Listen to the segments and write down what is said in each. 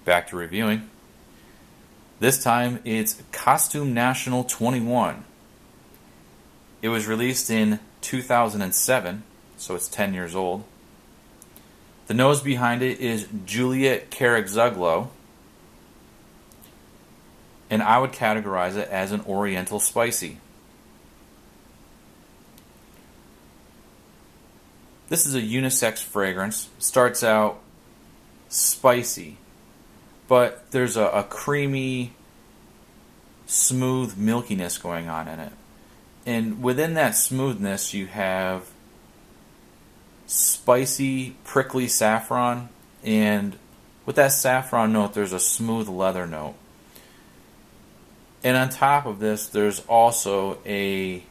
Back to reviewing. This time it's Costume National 21. It was released in 2007, so it's 10 years old. The nose behind it is Juliet Carrigsuglo, and I would categorize it as an Oriental spicy. This is a unisex fragrance. Starts out spicy, but there's a creamy, smooth milkiness going on in it. And within that smoothness, you have spicy, prickly saffron, and with that saffron note, there's a smooth leather note. And on top of this, there's also a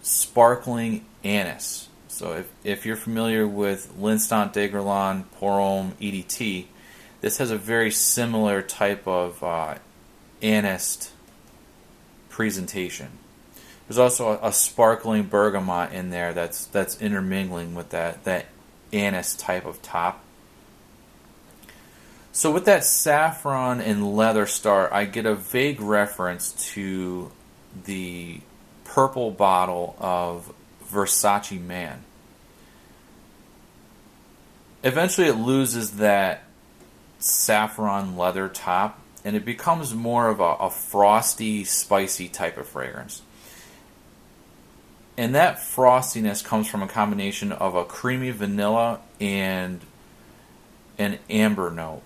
sparkling anise. So if you're familiar with L'Instant de Guerlain, Pour Homme, EDT, this has a very similar type of anise presentation. There's also a sparkling bergamot in there that's intermingling with that anise type of top. So with that saffron and leather start, I get a vague reference to the purple bottle of Versace Man. Eventually it loses that saffron leather top, and it becomes more of a frosty, spicy type of fragrance. And that frostiness comes from a combination of a creamy vanilla and an amber note.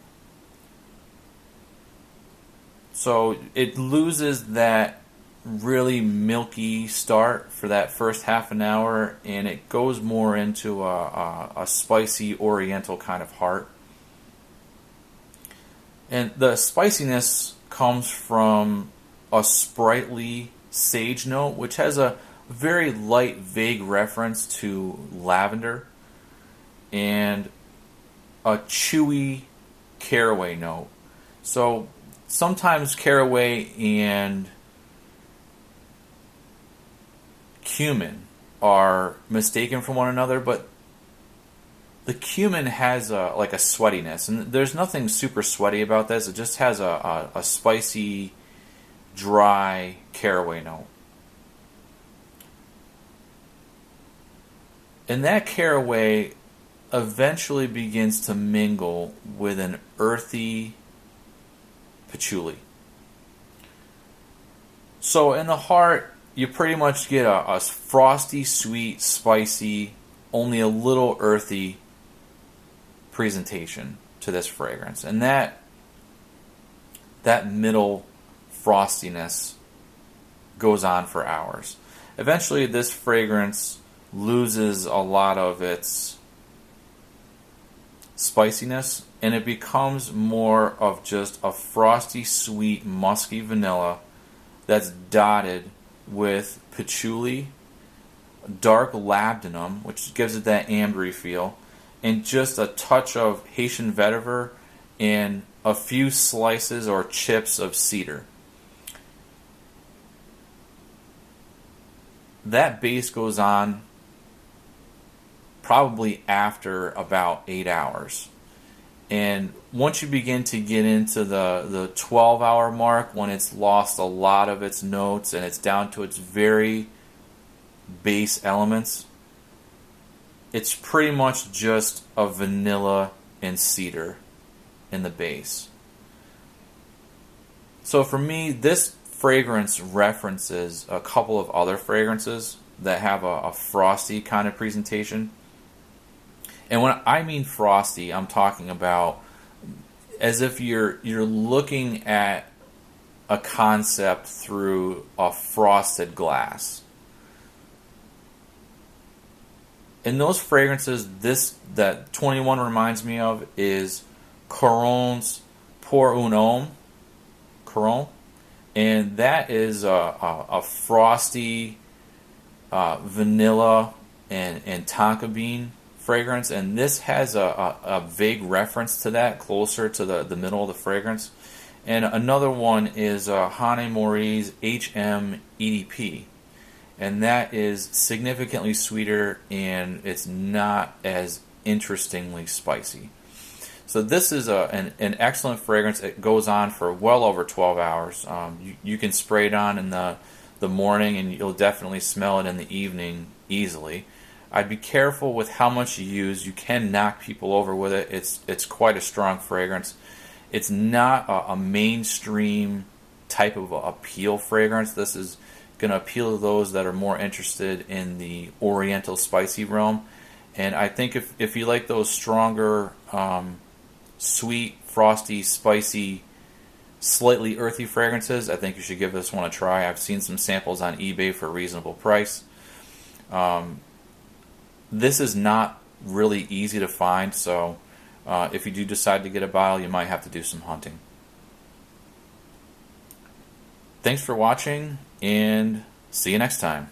So it loses that really milky start for that first half an hour, and it goes more into a spicy oriental kind of heart. And the spiciness comes from a sprightly sage note, which has a very light, vague reference to lavender, and a chewy caraway note. So sometimes caraway and cumin are mistaken for one another, but the cumin has a sweatiness, and there's nothing super sweaty about this. It just has a spicy, dry caraway note. And that caraway eventually begins to mingle with an earthy patchouli. So in the heart, you pretty much get a frosty, sweet, spicy, only a little earthy presentation to this fragrance. And that middle frostiness goes on for hours. Eventually this fragrance loses a lot of its spiciness, and it becomes more of just a frosty, sweet, musky vanilla that's dotted with patchouli, dark labdanum, which gives it that ambery feel, and just a touch of Haitian vetiver and a few slices or chips of cedar. That base goes on probably after about 8 hours. And once you begin to get into the 12-hour mark, when it's lost a lot of its notes and it's down to its very base elements, it's pretty much just a vanilla and cedar in the base. So for me, this fragrance references a couple of other fragrances that have a frosty kind of presentation. And when I mean frosty, I'm talking about as if you're looking at a concept through a frosted glass. And those fragrances that 21 reminds me of is Coron's Pour Homme, Coron, and that is a frosty vanilla and tonka bean fragrance, and this has a vague reference to that, closer to the middle of the fragrance. And another one is Hane Mori's HM EDP, and that is significantly sweeter, and it's not as interestingly spicy. So this is an excellent fragrance. It goes on for well over 12 hours. You can spray it on in the morning, and you'll definitely smell it in the evening easily. I'd be careful with how much you use. You can knock people over with it. It's quite a strong fragrance. It's not a mainstream type of appeal fragrance. This is going to appeal to those that are more interested in the oriental spicy realm. And I think if you like those stronger, sweet, frosty, spicy, slightly earthy fragrances, I think you should give this one a try. I've seen some samples on eBay for a reasonable price. This is not really easy to find, so if you do decide to get a bottle, you might have to do some hunting. Thanks for watching, and see you next time.